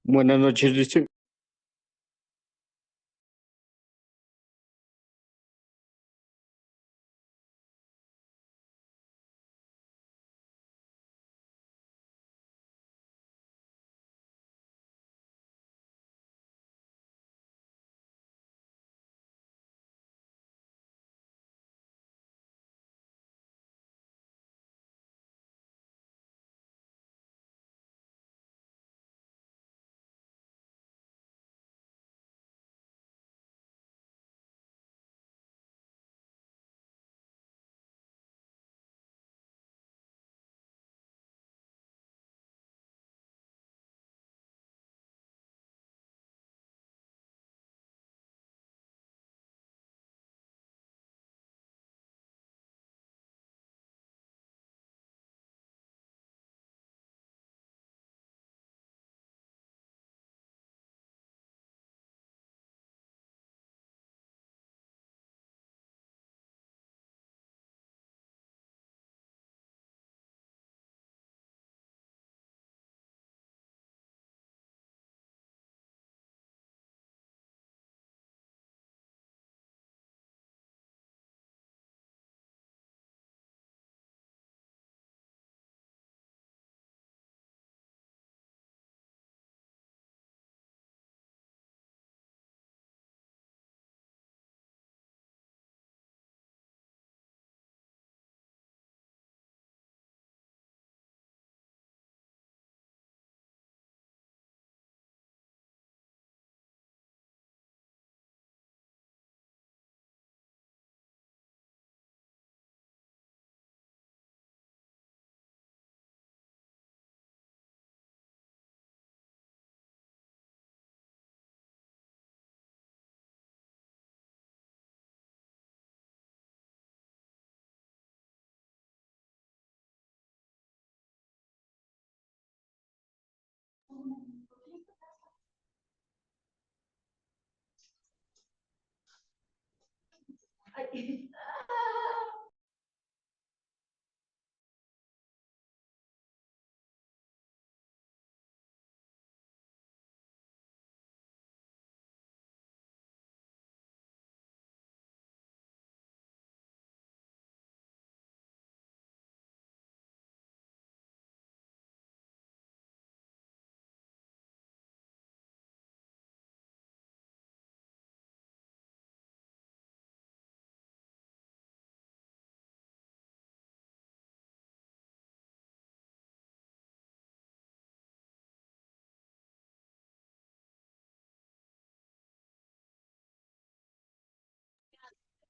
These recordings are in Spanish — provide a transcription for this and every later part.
Buenas noches, dice.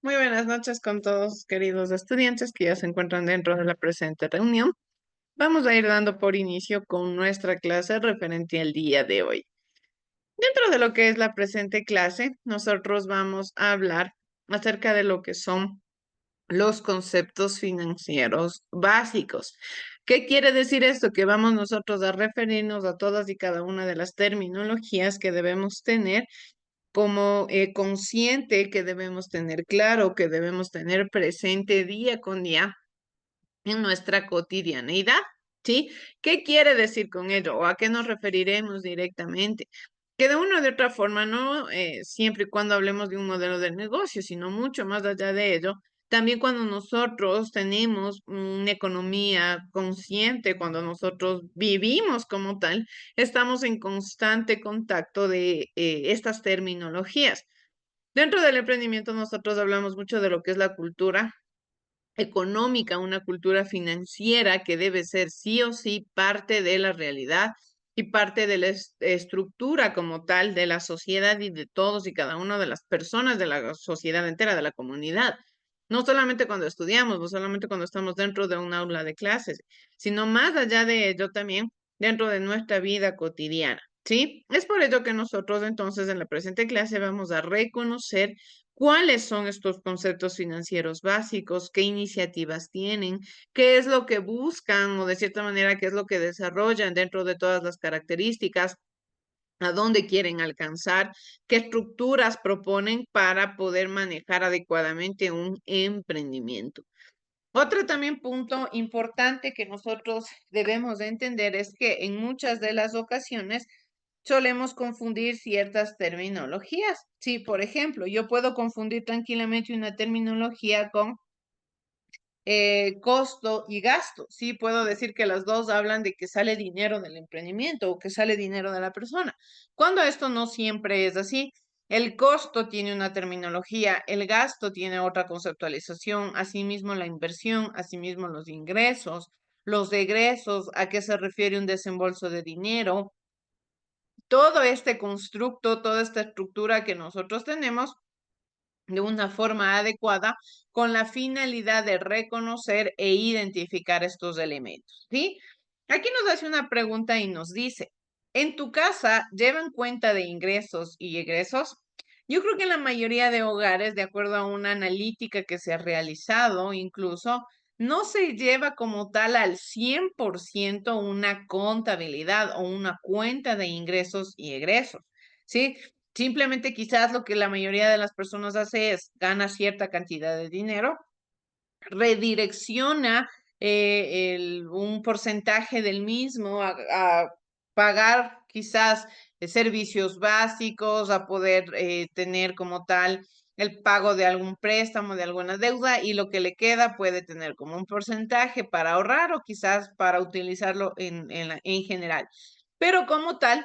Muy buenas noches con todos, queridos estudiantes que ya se encuentran dentro de la presente reunión. Vamos a ir dando por inicio con nuestra clase referente al día de hoy. Dentro de lo que es la presente clase, nosotros vamos a hablar acerca de lo que son los conceptos financieros básicos. ¿Qué quiere decir esto? Que vamos nosotros a referirnos a todas y cada una de las terminologías que debemos tener como consciente, que debemos tener claro, que debemos tener presente día con día en nuestra cotidianeidad, ¿sí? ¿Qué quiere decir con ello o a qué nos referiremos directamente? Que de una u de otra forma, no siempre y cuando hablemos de un modelo de negocio, sino mucho más allá de ello, también cuando nosotros tenemos una economía consciente, cuando nosotros vivimos como tal, estamos en constante contacto de estas terminologías. Dentro del emprendimiento nosotros hablamos mucho de lo que es la cultura económica, una cultura financiera que debe ser sí o sí parte de la realidad y parte de la estructura como tal de la sociedad y de todos y cada una de las personas de la sociedad entera, de la comunidad. No solamente cuando estudiamos, no solamente cuando estamos dentro de un aula de clases, sino más allá de ello también dentro de nuestra vida cotidiana. ¿Sí? Es por ello que nosotros entonces en la presente clase vamos a reconocer cuáles son estos conceptos financieros básicos, qué iniciativas tienen, qué es lo que buscan o de cierta manera qué es lo que desarrollan dentro de todas las características, a dónde quieren alcanzar, qué estructuras proponen para poder manejar adecuadamente un emprendimiento. Otro también punto importante que nosotros debemos de entender es que en muchas de las ocasiones solemos confundir ciertas terminologías. Sí, por ejemplo, yo puedo confundir tranquilamente una terminología con costo y gasto. Sí, puedo decir que las dos hablan de que sale dinero del emprendimiento o que sale dinero de la persona, cuando esto no siempre es así. El costo tiene una terminología, el gasto tiene otra conceptualización, asimismo la inversión, asimismo los egresos, a qué se refiere un desembolso de dinero. Todo este constructo, toda esta estructura que nosotros tenemos de una forma adecuada con la finalidad de reconocer e identificar estos elementos, ¿sí? Aquí nos hace una pregunta y nos dice, ¿en tu casa llevan cuenta de ingresos y egresos? Yo creo que en la mayoría de hogares, de acuerdo a una analítica que se ha realizado, incluso, no se lleva como tal al 100% una contabilidad o una cuenta de ingresos y egresos, ¿sí? Simplemente quizás lo que la mayoría de las personas hace es gana cierta cantidad de dinero, redirecciona un porcentaje del mismo a pagar quizás servicios básicos, a poder tener como tal el pago de algún préstamo, de alguna deuda, y lo que le queda puede tener como un porcentaje para ahorrar o quizás para utilizarlo en general. Pero como tal,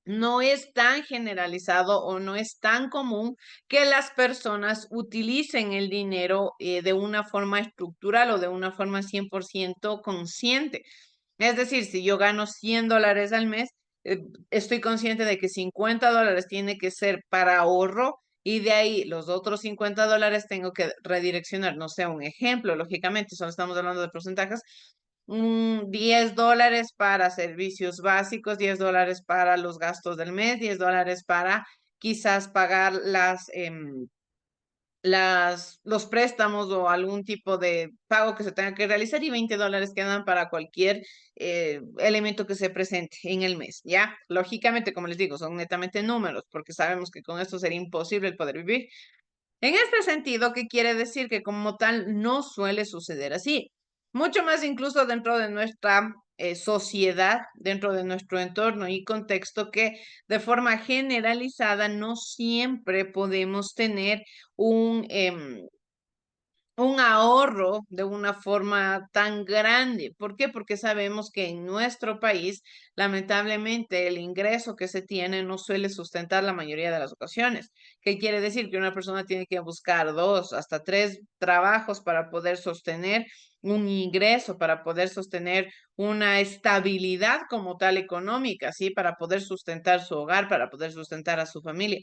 no es tan generalizado o no es tan común que las personas utilicen el dinero de una forma estructural o de una forma 100% consciente. Es decir, si yo gano $100 al mes, eh, estoy consciente de que $50 tiene que ser para ahorro y de ahí los otros $50 tengo que redireccionar, no sé, un ejemplo, lógicamente, solo estamos hablando de porcentajes, $10 para servicios básicos, $10 para los gastos del mes, $10 para quizás pagar los préstamos o algún tipo de pago que se tenga que realizar y $20 quedan para cualquier elemento que se presente en el mes, ¿ya? Lógicamente, como les digo, son netamente números porque sabemos que con esto sería imposible el poder vivir. En este sentido, ¿qué quiere decir? Que como tal no suele suceder así. Mucho más incluso dentro de nuestra sociedad, dentro de nuestro entorno y contexto, que de forma generalizada no siempre podemos tener un ahorro de una forma tan grande. ¿Por qué? Porque sabemos que en nuestro país, lamentablemente, el ingreso que se tiene no suele sustentar la mayoría de las ocasiones. ¿Qué quiere decir? Que una persona tiene que buscar 2 hasta 3 trabajos para poder sostener un ingreso, para poder sostener una estabilidad como tal económica, ¿sí? Para poder sustentar su hogar, para poder sustentar a su familia.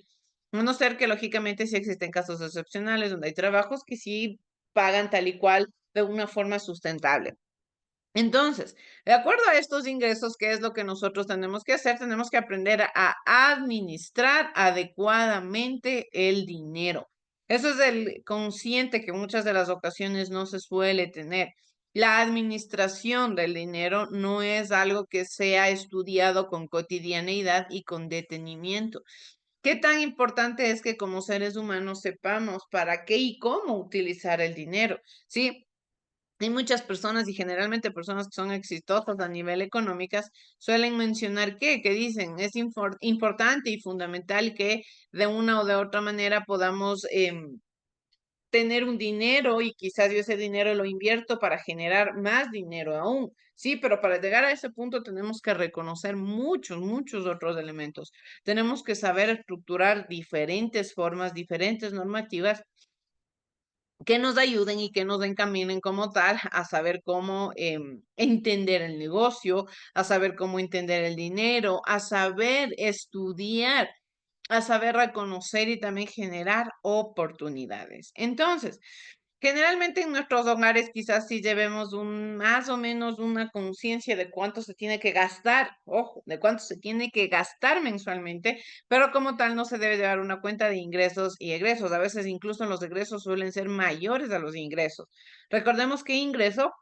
A no ser que lógicamente sí existen casos excepcionales donde hay trabajos que sí pagan tal y cual de una forma sustentable. Entonces, de acuerdo a estos ingresos, ¿qué es lo que nosotros tenemos que hacer? Tenemos que aprender a administrar adecuadamente el dinero. Eso es el consciente que muchas de las ocasiones no se suele tener. La administración del dinero no es algo que sea estudiado con cotidianeidad y con detenimiento. ¿Qué tan importante es que como seres humanos sepamos para qué y cómo utilizar el dinero? Sí, hay muchas personas y generalmente personas que son exitosas a nivel económicas suelen mencionar que dicen es importante y fundamental que de una o de otra manera podamos tener un dinero y quizás yo ese dinero lo invierto para generar más dinero aún. Sí, pero para llegar a ese punto tenemos que reconocer muchos, muchos otros elementos. Tenemos que saber estructurar diferentes formas, diferentes normativas que nos ayuden y que nos encaminen como tal a saber cómo entender el negocio, a saber cómo entender el dinero, a saber estudiar, a saber reconocer y también generar oportunidades. Entonces, generalmente en nuestros hogares quizás sí llevemos más o menos una conciencia de cuánto se tiene que gastar, ojo, de cuánto se tiene que gastar mensualmente, pero como tal no se debe llevar una cuenta de ingresos y egresos. A veces incluso los egresos suelen ser mayores a los ingresos. Recordemos que ingreso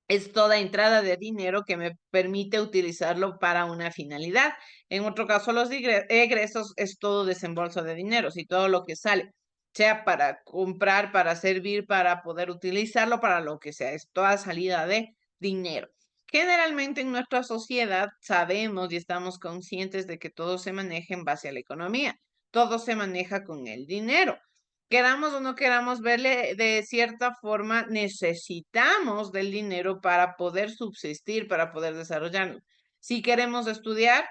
es toda entrada de dinero que me permite utilizarlo para una finalidad. En otro caso, los egresos es todo desembolso de dinero, si todo lo que sale, sea para comprar, para servir, para poder utilizarlo, para lo que sea, es toda salida de dinero. Generalmente en nuestra sociedad sabemos y estamos conscientes de que todo se maneja en base a la economía, todo se maneja con el dinero. Queramos o no queramos verle de cierta forma, necesitamos del dinero para poder subsistir, para poder desarrollarnos. Si queremos estudiar,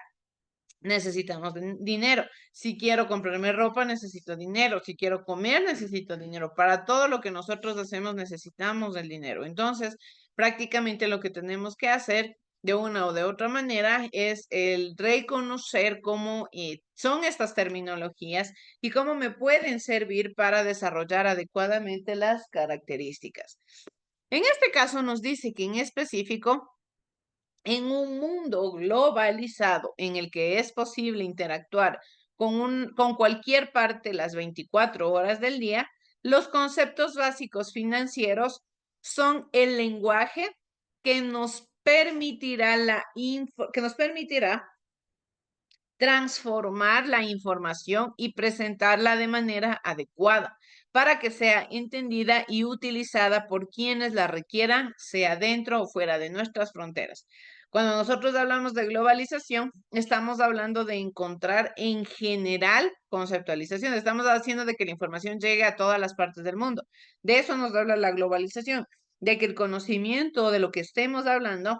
necesitamos dinero. Si quiero comprarme ropa, necesito dinero. Si quiero comer, necesito dinero. Para todo lo que nosotros hacemos, necesitamos el dinero. Entonces, prácticamente lo que tenemos que hacer de una o de otra manera es el reconocer cómo son estas terminologías y cómo me pueden servir para desarrollar adecuadamente las características. En este caso nos dice que en específico en un mundo globalizado en el que es posible interactuar con cualquier parte las 24 horas del día, los conceptos básicos financieros son el lenguaje que nos permitirá, que nos permitirá transformar la información y presentarla de manera adecuada para que sea entendida y utilizada por quienes la requieran, sea dentro o fuera de nuestras fronteras. Cuando nosotros hablamos de globalización, estamos hablando de encontrar en general conceptualización. Estamos haciendo de que la información llegue a todas las partes del mundo. De eso nos habla la globalización, de que el conocimiento de lo que estemos hablando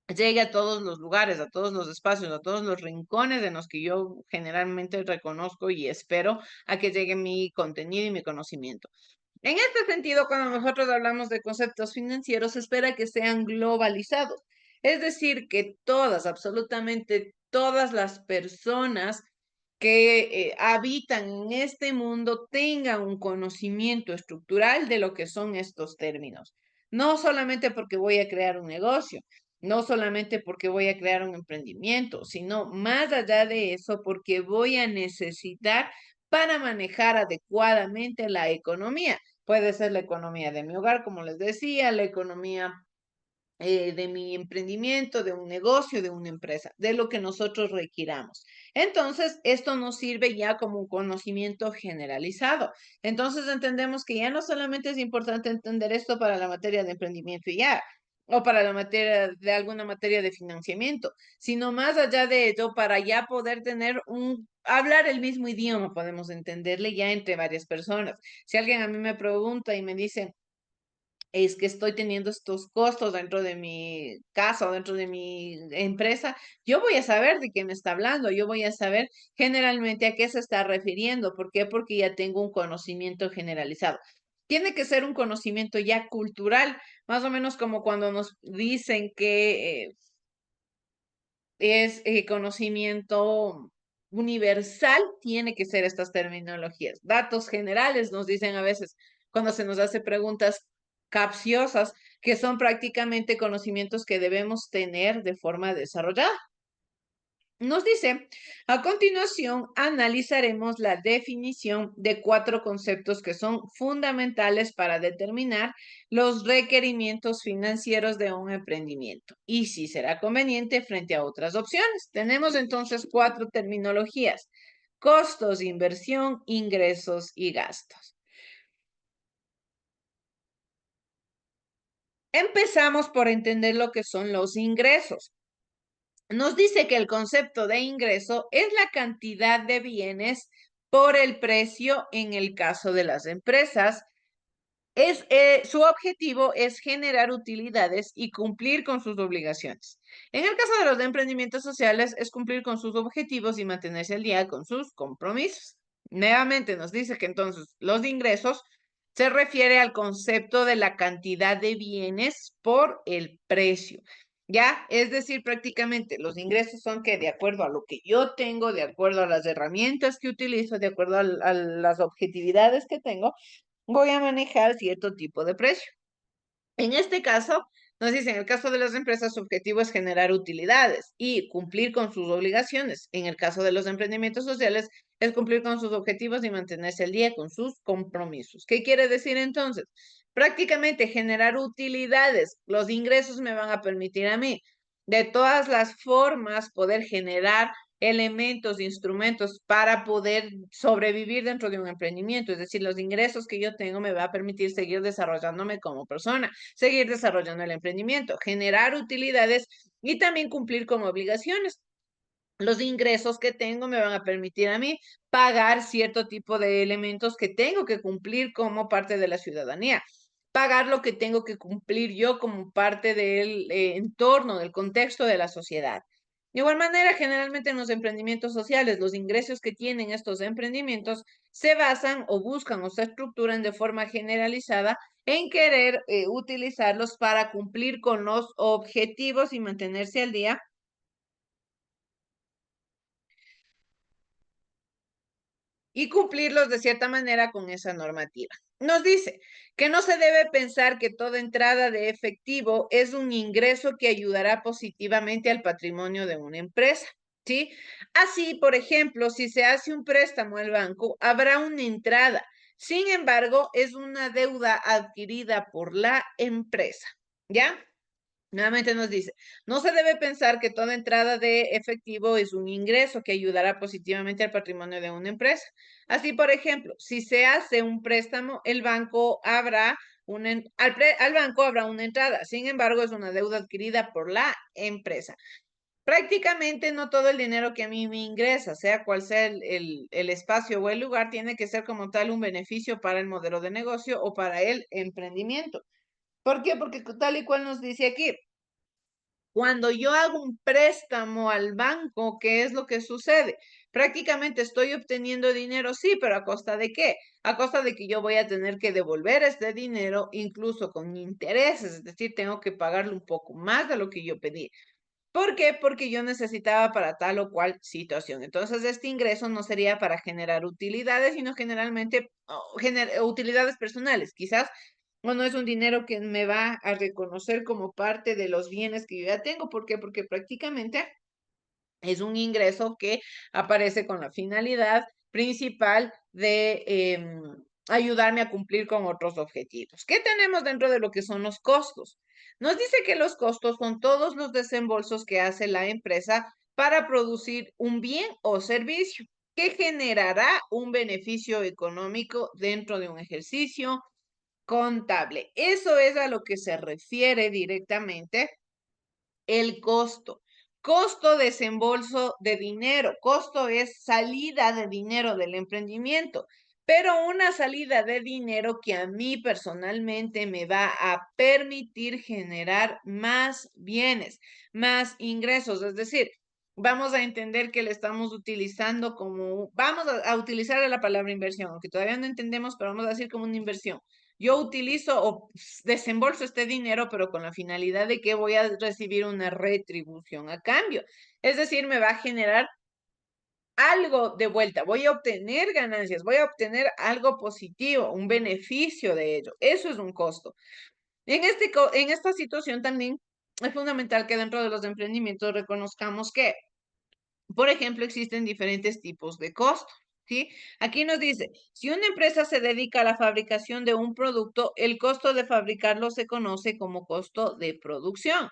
llegue a todos los lugares, a todos los espacios, a todos los rincones en los que yo generalmente reconozco y espero a que llegue mi contenido y mi conocimiento. En este sentido, cuando nosotros hablamos de conceptos financieros, se espera que sean globalizados, es decir, que todas, absolutamente todas las personas que habitan en este mundo tengan un conocimiento estructural de lo que son estos términos. No solamente porque voy a crear un negocio, no solamente porque voy a crear un emprendimiento, sino más allá de eso, porque voy a necesitar para manejar adecuadamente la economía. Puede ser la economía de mi hogar, como les decía, la economía de mi emprendimiento, de un negocio, de una empresa, de lo que nosotros requiramos. Entonces, esto nos sirve ya como un conocimiento generalizado. Entonces, entendemos que ya no solamente es importante entender esto para la materia de emprendimiento y ya, o para la materia de alguna materia de financiamiento, sino más allá de ello, para ya poder tener hablar el mismo idioma, podemos entenderle ya entre varias personas. Si alguien a mí me pregunta y me dice, es que estoy teniendo estos costos dentro de mi casa o dentro de mi empresa, yo voy a saber de qué me está hablando, yo voy a saber generalmente a qué se está refiriendo. ¿Por qué? Porque ya tengo un conocimiento generalizado. Tiene que ser un conocimiento ya cultural, más o menos como cuando nos dicen que es conocimiento universal, tiene que ser estas terminologías. Datos generales nos dicen a veces cuando se nos hace preguntas capciosas, que son prácticamente conocimientos que debemos tener de forma desarrollada. Nos dice, a continuación analizaremos la definición de 4 conceptos que son fundamentales para determinar los requerimientos financieros de un emprendimiento y si será conveniente frente a otras opciones. Tenemos entonces 4 terminologías: costos, inversión, ingresos y gastos. Empezamos por entender lo que son los ingresos. Nos dice que el concepto de ingreso es la cantidad de bienes por el precio en el caso de las empresas. Su objetivo es generar utilidades y cumplir con sus obligaciones. En el caso de los emprendimientos sociales, es cumplir con sus objetivos y mantenerse al día con sus compromisos. Nuevamente nos dice que entonces los ingresos se refiere al concepto de la cantidad de bienes por el precio. ¿Ya? Es decir, prácticamente los ingresos son que de acuerdo a lo que yo tengo, de acuerdo a las herramientas que utilizo, de acuerdo a las objetividades que tengo, voy a manejar cierto tipo de precio. En este caso, nos dice, en el caso de las empresas, su objetivo es generar utilidades y cumplir con sus obligaciones. En el caso de los emprendimientos sociales, es cumplir con sus objetivos y mantenerse al día con sus compromisos. ¿Qué quiere decir entonces? Prácticamente generar utilidades. Los ingresos me van a permitir a mí, de todas las formas, poder generar elementos, instrumentos para poder sobrevivir dentro de un emprendimiento. Es decir, los ingresos que yo tengo me va a permitir seguir desarrollándome como persona, seguir desarrollando el emprendimiento, generar utilidades y también cumplir con obligaciones. Los ingresos que tengo me van a permitir a mí pagar cierto tipo de elementos que tengo que cumplir como parte de la ciudadanía, pagar lo que tengo que cumplir yo como parte del entorno, del contexto de la sociedad. De igual manera, generalmente en los emprendimientos sociales, los ingresos que tienen estos emprendimientos se basan o buscan o se estructuran de forma generalizada en querer utilizarlos para cumplir con los objetivos y mantenerse al día y cumplirlos de cierta manera con esa normativa. Nos dice que no se debe pensar que toda entrada de efectivo es un ingreso que ayudará positivamente al patrimonio de una empresa. ¿Sí? Así, por ejemplo, si se hace un préstamo al banco, habrá una entrada. Sin embargo, es una deuda adquirida por la empresa. ¿Ya? Nuevamente nos dice, no se debe pensar que toda entrada de efectivo es un ingreso que ayudará positivamente al patrimonio de una empresa. Así, por ejemplo, si se hace un préstamo, el banco habrá al banco habrá una entrada. Sin embargo, es una deuda adquirida por la empresa. Prácticamente no todo el dinero que a mí me ingresa, sea cual sea el espacio o el lugar, tiene que ser como tal un beneficio para el modelo de negocio o para el emprendimiento. ¿Por qué? Porque tal y cual nos dice aquí, cuando yo hago un préstamo al banco, ¿qué es lo que sucede? Prácticamente estoy obteniendo dinero, sí, pero ¿a costa de qué? A costa de que yo voy a tener que devolver este dinero incluso con intereses, es decir, tengo que pagarle un poco más de lo que yo pedí. ¿Por qué? Porque yo necesitaba para tal o cual situación. Entonces, este ingreso no sería para generar utilidades, sino generalmente utilidades personales. Quizás o no es un dinero que me va a reconocer como parte de los bienes que yo ya tengo. ¿Por qué? Porque prácticamente es un ingreso que aparece con la finalidad principal de ayudarme a cumplir con otros objetivos. ¿Qué tenemos dentro de lo que son los costos? Nos dice que los costos son todos los desembolsos que hace la empresa para producir un bien o servicio que generará un beneficio económico dentro de un ejercicio contable. Eso es a lo que se refiere directamente el costo. Costo, desembolso de dinero. Costo es salida de dinero del emprendimiento, pero una salida de dinero que a mí personalmente me va a permitir generar más bienes, más ingresos. Es decir, vamos a entender que le estamos utilizando como, vamos a utilizar la palabra inversión, aunque todavía no entendemos, pero vamos a decir como una inversión. Yo utilizo o desembolso este dinero, pero con la finalidad de que voy a recibir una retribución a cambio. Es decir, me va a generar algo de vuelta, voy a obtener ganancias, voy a obtener algo positivo, un beneficio de ello. Eso es un costo. En esta situación también es fundamental que dentro de los emprendimientos reconozcamos que por ejemplo, existen diferentes tipos de costos, ¿sí? Aquí nos dice, si una empresa se dedica a la fabricación de un producto, el costo de fabricarlo se conoce como costo de producción.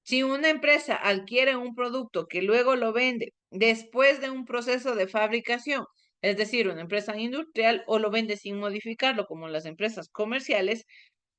Si una empresa adquiere un producto que luego lo vende después de un proceso de fabricación, es decir, una empresa industrial, o lo vende sin modificarlo, como las empresas comerciales,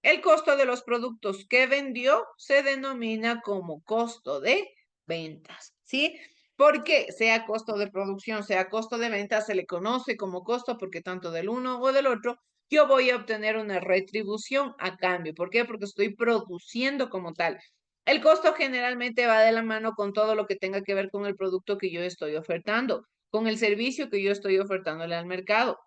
el costo de los productos que vendió se denomina como costo de ventas, ¿sí? Porque sea costo de producción, sea costo de ventas, se le conoce como costo porque tanto del uno o del otro, yo voy a obtener una retribución a cambio. ¿Por qué? Porque estoy produciendo como tal. El costo generalmente va de la mano con todo lo que tenga que ver con el producto que yo estoy ofertando, con el servicio que yo estoy ofertándole al mercado.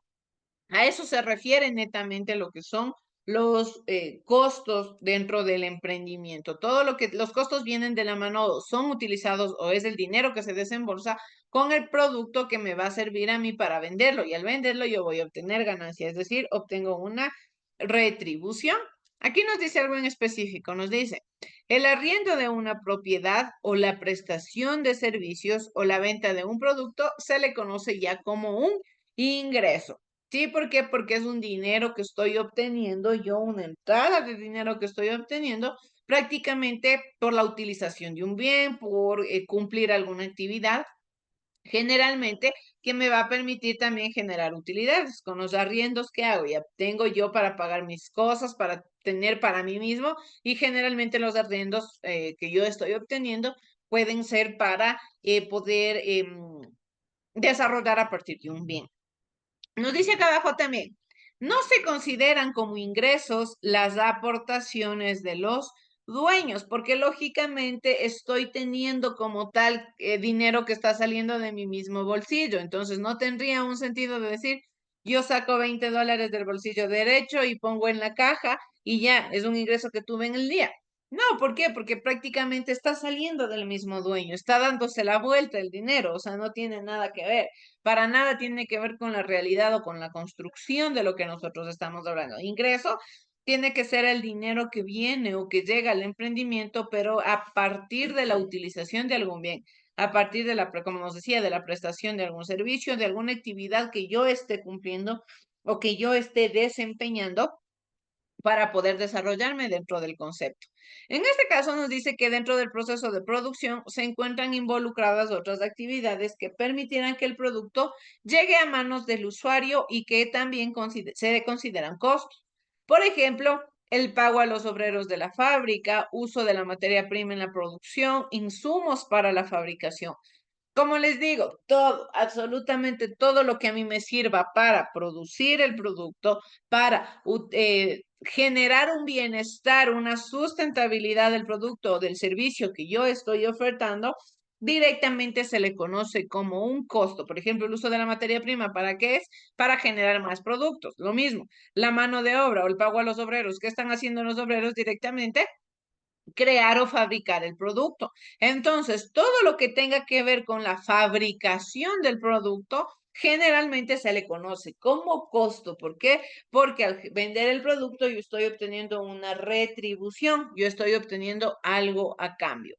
A eso se refiere netamente lo que son los costos dentro del emprendimiento. Todo lo que los costos vienen de la mano, son utilizados o es el dinero que se desembolsa con el producto que me va a servir a mí para venderlo. Y al venderlo yo voy a obtener ganancia, es decir, obtengo una retribución. Aquí nos dice algo en específico, nos dice, el arriendo de una propiedad o la prestación de servicios o la venta de un producto se le conoce ya como un ingreso. Sí, ¿por qué? Porque es un dinero que estoy obteniendo yo, una entrada de dinero que estoy obteniendo prácticamente por la utilización de un bien, por cumplir alguna actividad. Generalmente, que me va a permitir también generar utilidades. Con los arriendos que hago, ya tengo yo para pagar mis cosas, para tener para mí mismo, y generalmente los arriendos que yo estoy obteniendo pueden ser para poder desarrollar a partir de un bien. Nos dice acá abajo también, no se consideran como ingresos las aportaciones de los dueños, porque lógicamente estoy teniendo como tal dinero que está saliendo de mi mismo bolsillo. Entonces no tendría un sentido de decir, yo saco $20 del bolsillo derecho y pongo en la caja y ya, es un ingreso que tuve en el día. No, ¿por qué? Porque prácticamente está saliendo del mismo dueño, está dándose la vuelta el dinero, o sea, no tiene nada que ver, para nada tiene que ver con la realidad o con la construcción de lo que nosotros estamos hablando. Ingreso tiene que ser el dinero que viene o que llega al emprendimiento, pero a partir de la utilización de algún bien, a partir de la, como nos decía, de la prestación de algún servicio, de alguna actividad que yo esté cumpliendo o que yo esté desempeñando para poder desarrollarme dentro del concepto. En este caso nos dice que dentro del proceso de producción se encuentran involucradas otras actividades que permitirán que el producto llegue a manos del usuario y que también se consideran costos. Por ejemplo, el pago a los obreros de la fábrica, uso de la materia prima en la producción, insumos para la fabricación. Como les digo, todo, absolutamente todo lo que a mí me sirva para producir el producto, para generar un bienestar, una sustentabilidad del producto o del servicio que yo estoy ofertando, directamente se le conoce como un costo. Por ejemplo, el uso de la materia prima, ¿para qué es? Para generar más productos. Lo mismo, la mano de obra o el pago a los obreros. ¿Qué están haciendo los obreros directamente? Crear o fabricar el producto. Entonces, todo lo que tenga que ver con la fabricación del producto, generalmente se le conoce como costo. ¿Por qué? Porque al vender el producto yo estoy obteniendo una retribución, yo estoy obteniendo algo a cambio.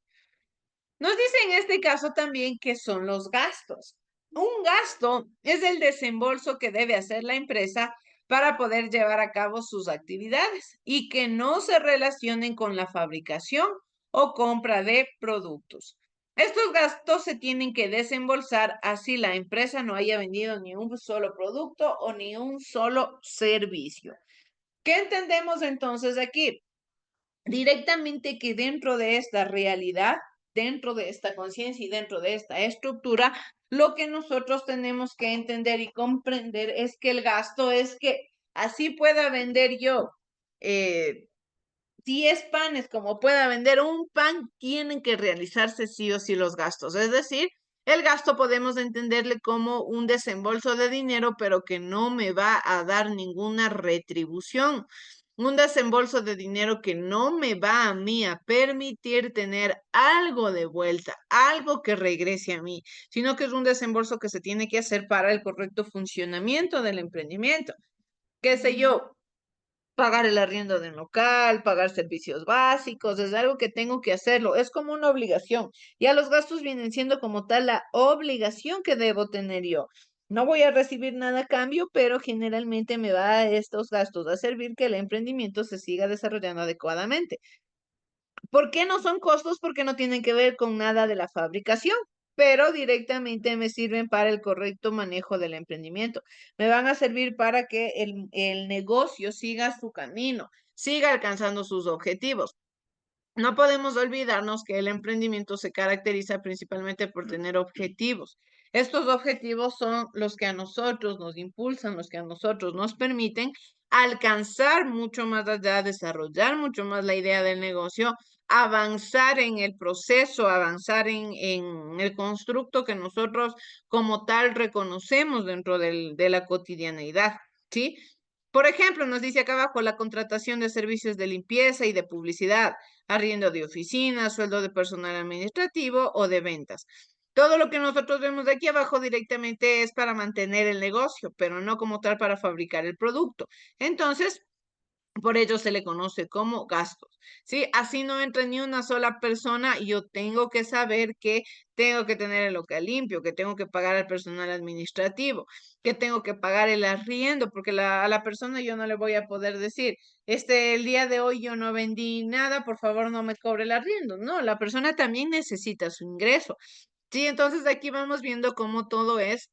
Nos dice en este caso también que son los gastos. Un gasto es el desembolso que debe hacer la empresa para poder llevar a cabo sus actividades y que no se relacionen con la fabricación o compra de productos. Estos gastos se tienen que desembolsar así la empresa no haya vendido ni un solo producto o ni un solo servicio. ¿Qué entendemos entonces aquí? Directamente que dentro de esta realidad, dentro de esta conciencia y dentro de esta estructura, lo que nosotros tenemos que entender y comprender es que el gasto es que así pueda vender yo eh, 10 panes, como pueda vender un pan, tienen que realizarse sí o sí los gastos. Es decir, el gasto podemos entenderle como un desembolso de dinero, pero que no me va a dar ninguna retribución. Un desembolso de dinero que no me va a mí a permitir tener algo de vuelta, algo que regrese a mí, sino que es un desembolso que se tiene que hacer para el correcto funcionamiento del emprendimiento. ¿Qué sé yo? Pagar el arriendo del local, pagar servicios básicos, es algo que tengo que hacerlo, es como una obligación. Ya los gastos vienen siendo como tal la obligación que debo tener yo. No voy a recibir nada a cambio, pero generalmente me va a estos gastos a servir que el emprendimiento se siga desarrollando adecuadamente. ¿Por qué no son costos? Porque no tienen que ver con nada de la fabricación, pero directamente me sirven para el correcto manejo del emprendimiento. Me van a servir para que el negocio siga su camino, siga alcanzando sus objetivos. No podemos olvidarnos que el emprendimiento se caracteriza principalmente por tener objetivos. Estos objetivos son los que a nosotros nos impulsan, los que a nosotros nos permiten alcanzar mucho más allá, desarrollar mucho más la idea del negocio, avanzar en el proceso, avanzar en el constructo que nosotros como tal reconocemos dentro de la cotidianeidad, ¿sí? Por ejemplo, nos dice acá abajo la contratación de servicios de limpieza y de publicidad, arriendo de oficinas, sueldo de personal administrativo o de ventas. Todo lo que nosotros vemos de aquí abajo directamente es para mantener el negocio, pero no como tal para fabricar el producto. Entonces, por ello se le conoce como gastos, ¿sí? Así no entra ni una sola persona y yo tengo que saber que tengo que tener el local limpio, que tengo que pagar al personal administrativo, que tengo que pagar el arriendo, porque a la persona yo no le voy a poder decir, el día de hoy yo no vendí nada, por favor no me cobre el arriendo. No, la persona también necesita su ingreso. Sí, entonces aquí vamos viendo cómo todo es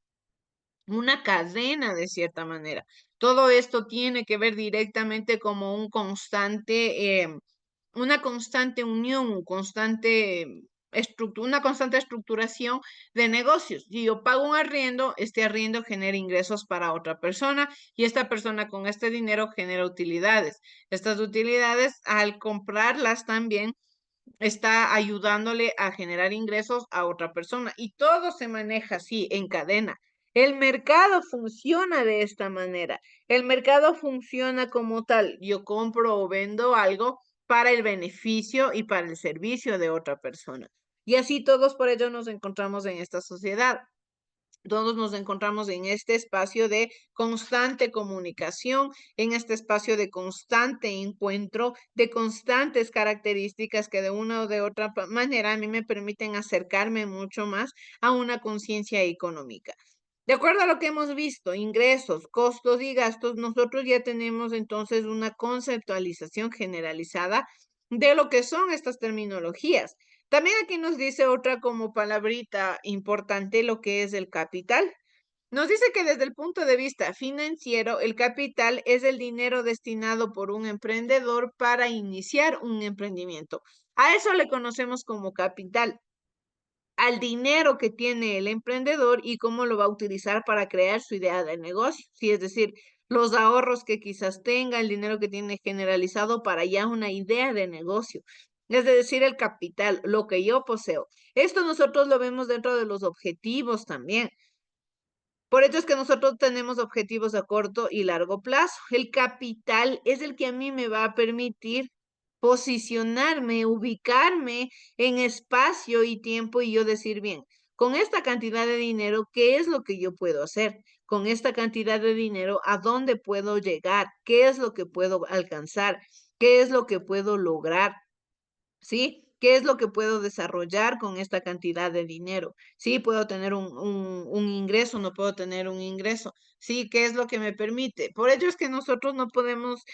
una cadena de cierta manera. Todo esto tiene que ver directamente como un constante, una constante unión, un constante una constante estructuración de negocios. Si yo pago un arriendo, este arriendo genera ingresos para otra persona y esta persona con este dinero genera utilidades. Estas utilidades, al comprarlas también, está ayudándole a generar ingresos a otra persona y todo se maneja así en cadena. El mercado funciona de esta manera. El mercado funciona como tal. Yo compro o vendo algo para el beneficio y para el servicio de otra persona. Y así todos por ello nos encontramos en esta sociedad. Todos nos encontramos en este espacio de constante comunicación, en este espacio de constante encuentro, de constantes características que de una o de otra manera a mí me permiten acercarme mucho más a una conciencia económica. De acuerdo a lo que hemos visto, ingresos, costos y gastos, nosotros ya tenemos entonces una conceptualización generalizada de lo que son estas terminologías. También aquí nos dice otra como palabrita importante lo que es el capital. Nos dice que desde el punto de vista financiero, el capital es el dinero destinado por un emprendedor para iniciar un emprendimiento. A eso le conocemos como capital, al dinero que tiene el emprendedor y cómo lo va a utilizar para crear su idea de negocio. Sí, es decir, los ahorros que quizás tenga, el dinero que tiene generalizado para ya una idea de negocio. Es decir, el capital, lo que yo poseo. Esto nosotros lo vemos dentro de los objetivos también. Por ello es que nosotros tenemos objetivos a corto y largo plazo. El capital es el que a mí me va a permitir posicionarme, ubicarme en espacio y tiempo y yo decir, bien, con esta cantidad de dinero, ¿qué es lo que yo puedo hacer? Con esta cantidad de dinero, ¿a dónde puedo llegar? ¿Qué es lo que puedo alcanzar? ¿Qué es lo que puedo lograr? ¿Sí? ¿Qué es lo que puedo desarrollar con esta cantidad de dinero? Sí, puedo tener un ingreso, no puedo tener un ingreso. Sí, ¿qué es lo que me permite? Por ello es que nosotros no podemos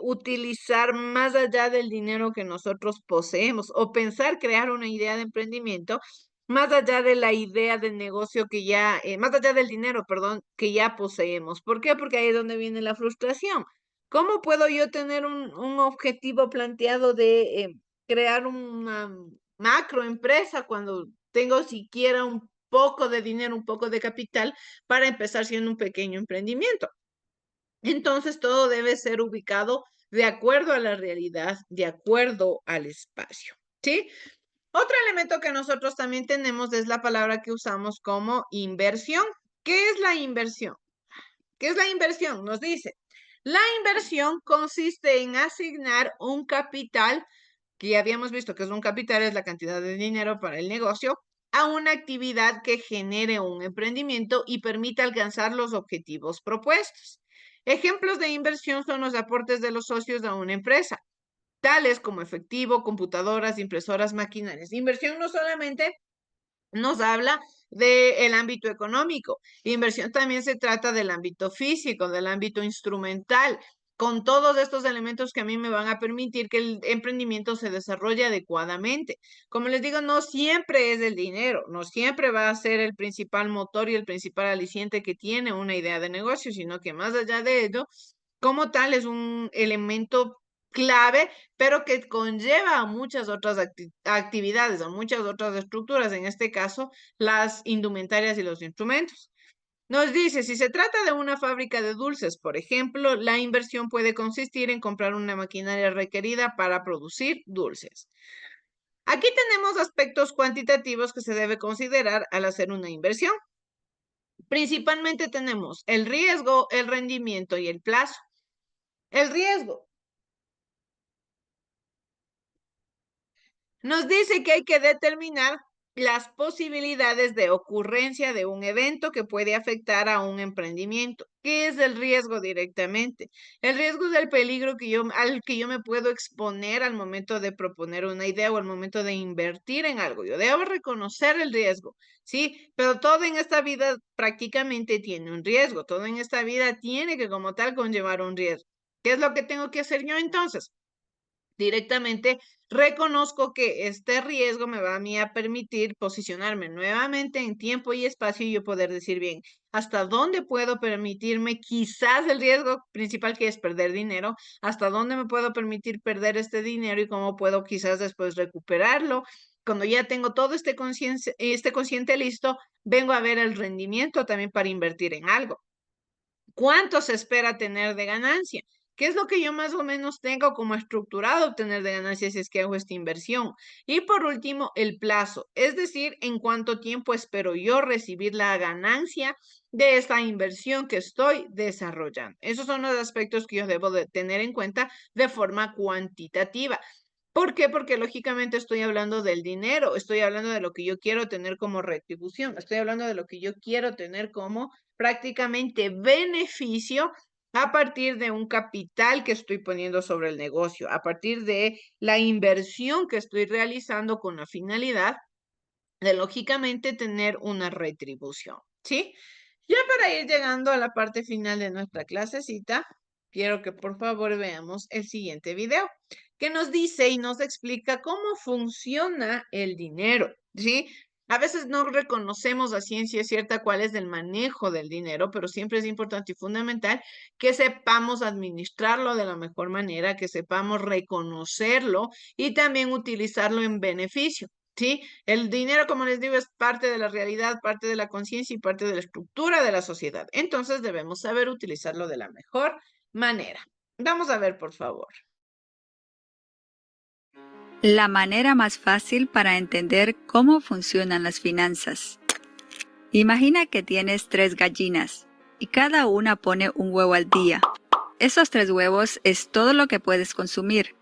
utilizar más allá del dinero que nosotros poseemos o pensar crear una idea de emprendimiento más allá de la idea de negocio que ya, más allá del dinero, perdón, que ya poseemos. ¿Por qué? Porque ahí es donde viene la frustración. ¿Cómo puedo yo tener un objetivo planteado de crear una macroempresa cuando tengo siquiera un poco de dinero, un poco de capital para empezar siendo un pequeño emprendimiento? Entonces, todo debe ser ubicado de acuerdo a la realidad, de acuerdo al espacio, ¿sí? Otro elemento que nosotros también tenemos es la palabra que usamos como inversión. ¿Qué es la inversión? ¿Qué es la inversión? Nos dice, la inversión consiste en asignar un capital que ya habíamos visto que es un capital, es la cantidad de dinero para el negocio, a una actividad que genere un emprendimiento y permita alcanzar los objetivos propuestos. Ejemplos de inversión son los aportes de los socios a una empresa, tales como efectivo, computadoras, impresoras, maquinarias. Inversión no solamente nos habla del ámbito económico. Inversión también se trata del ámbito físico, del ámbito instrumental, con todos estos elementos que a mí me van a permitir que el emprendimiento se desarrolle adecuadamente. Como les digo, no siempre es el dinero, no siempre va a ser el principal motor y el principal aliciente que tiene una idea de negocio, sino que más allá de ello, como tal, es un elemento clave pero que conlleva a muchas otras actividades, a muchas otras estructuras, en este caso, las indumentarias y los instrumentos. Nos dice, si se trata de una fábrica de dulces, por ejemplo, la inversión puede consistir en comprar una maquinaria requerida para producir dulces. Aquí tenemos aspectos cuantitativos que se debe considerar al hacer una inversión. Principalmente tenemos el riesgo, el rendimiento y el plazo. El riesgo. Nos dice que hay que determinar las posibilidades de ocurrencia de un evento que puede afectar a un emprendimiento. ¿Qué es el riesgo directamente? El riesgo es el peligro al que yo me puedo exponer al momento de proponer una idea o al momento de invertir en algo. Yo debo reconocer el riesgo, ¿sí? Pero todo en esta vida prácticamente tiene un riesgo. Todo en esta vida tiene que como tal conllevar un riesgo. ¿Qué es lo que tengo que hacer yo entonces? Directamente reconozco que este riesgo me va a mí a permitir posicionarme nuevamente en tiempo y espacio y yo poder decir bien, hasta dónde puedo permitirme quizás el riesgo principal que es perder dinero, hasta dónde me puedo permitir perder este dinero y cómo puedo quizás después recuperarlo. Cuando ya tengo todo este consciente listo, vengo a ver el rendimiento también para invertir en algo. ¿Cuánto se espera tener de ganancia? ¿Qué es lo que yo más o menos tengo como estructurado obtener de ganancias si es que hago esta inversión? Y por último, el plazo, es decir, en cuánto tiempo espero yo recibir la ganancia de esta inversión que estoy desarrollando. Esos son los aspectos que yo debo de tener en cuenta de forma cuantitativa. ¿Por qué? Porque lógicamente estoy hablando del dinero, estoy hablando de lo que yo quiero tener como retribución, estoy hablando de lo que yo quiero tener como prácticamente beneficio a partir de un capital que estoy poniendo sobre el negocio, a partir de la inversión que estoy realizando con la finalidad de lógicamente tener una retribución, ¿sí? Ya para ir llegando a la parte final de nuestra clasecita, quiero que por favor veamos el siguiente video, que nos dice y nos explica cómo funciona el dinero, ¿sí? A veces no reconocemos a ciencia cierta cuál es el manejo del dinero, pero siempre es importante y fundamental que sepamos administrarlo de la mejor manera, que sepamos reconocerlo y también utilizarlo en beneficio, ¿sí? El dinero, como les digo, es parte de la realidad, parte de la conciencia y parte de la estructura de la sociedad. Entonces debemos saber utilizarlo de la mejor manera. Vamos a ver, por favor. La manera más fácil para entender cómo funcionan las finanzas. Imagina que tienes 3 gallinas y cada una pone un huevo al día. Esos 3 huevos es todo lo que puedes consumir.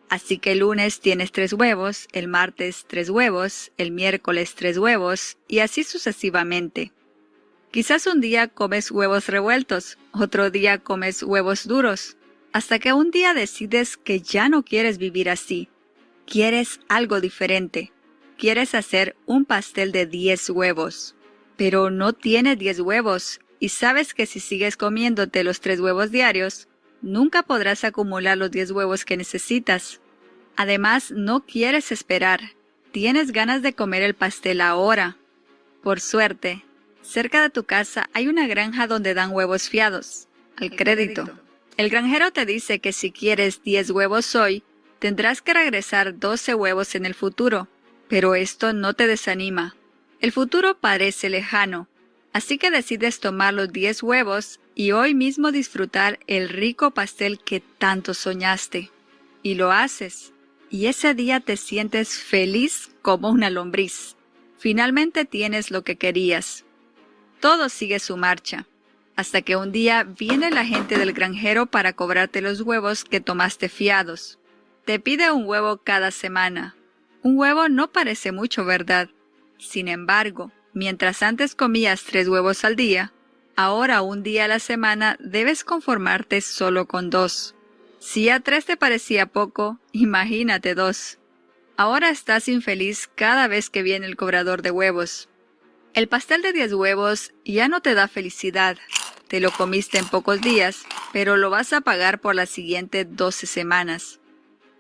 Así que el lunes tienes 3 huevos, el martes 3 huevos, el miércoles 3 huevos y así sucesivamente. Quizás un día comes huevos revueltos, otro día comes huevos duros, hasta que un día decides que ya no quieres vivir así. Quieres algo diferente. Quieres hacer un pastel de 10 huevos. Pero no tienes 10 huevos y sabes que si sigues comiéndote los 3 huevos diarios, nunca podrás acumular los 10 huevos que necesitas. Además, no quieres esperar. Tienes ganas de comer el pastel ahora. Por suerte, cerca de tu casa hay una granja donde dan huevos fiados, al crédito. El granjero te dice que si quieres 10 huevos hoy, tendrás que regresar 12 huevos en el futuro, pero esto no te desanima. El futuro parece lejano, así que decides tomar los 10 huevos y hoy mismo disfrutar el rico pastel que tanto soñaste. Y lo haces, y ese día te sientes feliz como una lombriz. Finalmente tienes lo que querías. Todo sigue su marcha, hasta que un día viene la gente del granjero para cobrarte los huevos que tomaste fiados. Te pide un huevo cada semana. Un huevo no parece mucho, ¿verdad? Sin embargo, mientras antes comías 3 huevos al día, ahora un día a la semana debes conformarte solo con 2. Si a 3 te parecía poco, imagínate 2. Ahora estás infeliz cada vez que viene el cobrador de huevos. El pastel de 10 huevos ya no te da felicidad. Te lo comiste en pocos días, pero lo vas a pagar por las siguientes 12 semanas.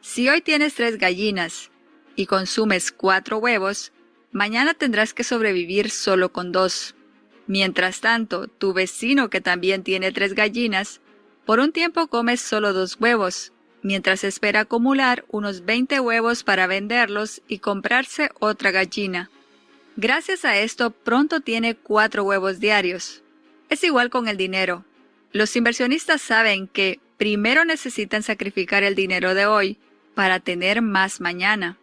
Si hoy tienes 3 gallinas y consumes 4 huevos, mañana tendrás que sobrevivir solo con 2. Mientras tanto, tu vecino que también tiene 3 gallinas, por un tiempo comes solo 2 huevos, mientras espera acumular unos 20 huevos para venderlos y comprarse otra gallina. Gracias a esto, pronto tiene 4 huevos diarios. Es igual con el dinero. Los inversionistas saben que primero necesitan sacrificar el dinero de hoy para tener más mañana.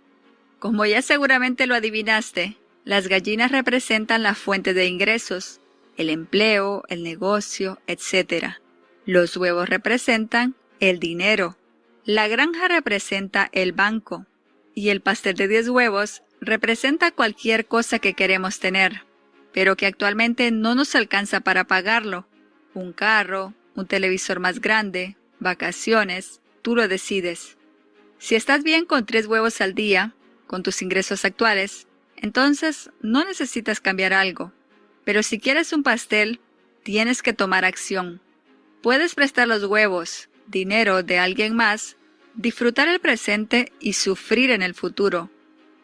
Como ya seguramente lo adivinaste, las gallinas representan la fuente de ingresos, el empleo, el negocio, etc. Los huevos representan el dinero. La granja representa el banco. Y el pastel de 10 huevos representa cualquier cosa que queremos tener, pero que actualmente no nos alcanza para pagarlo. Un carro, un televisor más grande, vacaciones, tú lo decides. Si estás bien con 3 huevos al día, con tus ingresos actuales, entonces no necesitas cambiar algo. Pero si quieres un pastel, tienes que tomar acción. Puedes prestar los huevos, dinero de alguien más, Disfrutar el presente y sufrir en el futuro.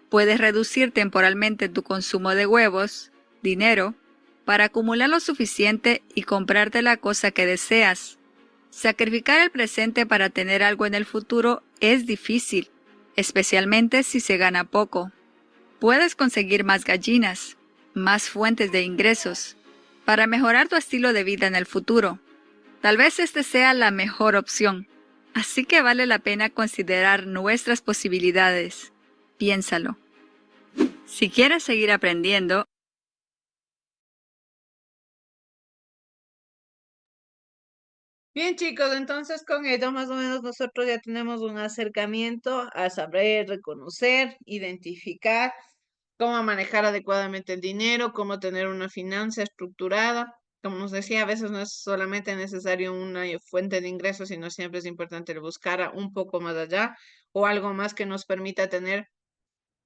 Puedes reducir temporalmente tu consumo de huevos, dinero, para acumular lo suficiente y comprarte la cosa que deseas. Sacrificar el presente para tener algo en el futuro es difícil, especialmente si se gana poco. Puedes conseguir más gallinas, más fuentes de ingresos, para mejorar tu estilo de vida en el futuro. Tal vez este sea la mejor opción, así que vale la pena considerar nuestras posibilidades. Piénsalo. Si quieres seguir aprendiendo, Bien, chicos, entonces con ello más o menos nosotros ya tenemos un acercamiento a saber, reconocer, identificar cómo manejar adecuadamente el dinero, cómo tener una finanza estructurada. Como nos decía, a veces no es solamente necesario una fuente de ingresos, sino siempre es importante buscar un poco más allá o algo más que nos permita tener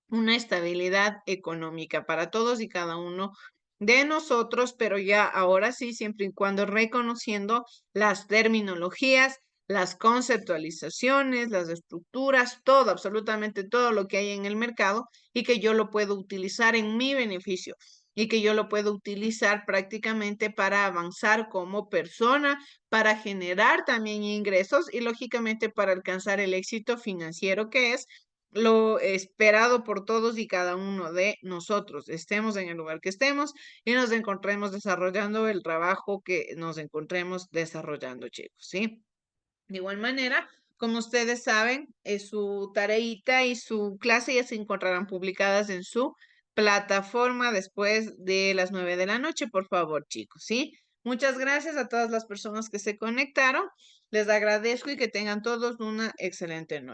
una estabilidad económica para todos y cada uno de nosotros, pero ya ahora sí, siempre y cuando reconociendo las terminologías, las conceptualizaciones, las estructuras, todo, absolutamente todo lo que hay en el mercado y que yo lo puedo utilizar en mi beneficio y que yo lo puedo utilizar prácticamente para avanzar como persona, para generar también ingresos y lógicamente para alcanzar el éxito financiero que es lo esperado por todos y cada uno de nosotros, estemos en el lugar que estemos y nos encontremos desarrollando el trabajo que nos encontremos desarrollando, chicos, ¿sí? De igual manera, como ustedes saben, su tareita y su clase ya se encontrarán publicadas en su plataforma después de las 9 de la noche, por favor, chicos, ¿sí? Muchas gracias a todas las personas que se conectaron. Les agradezco y que tengan todos una excelente noche.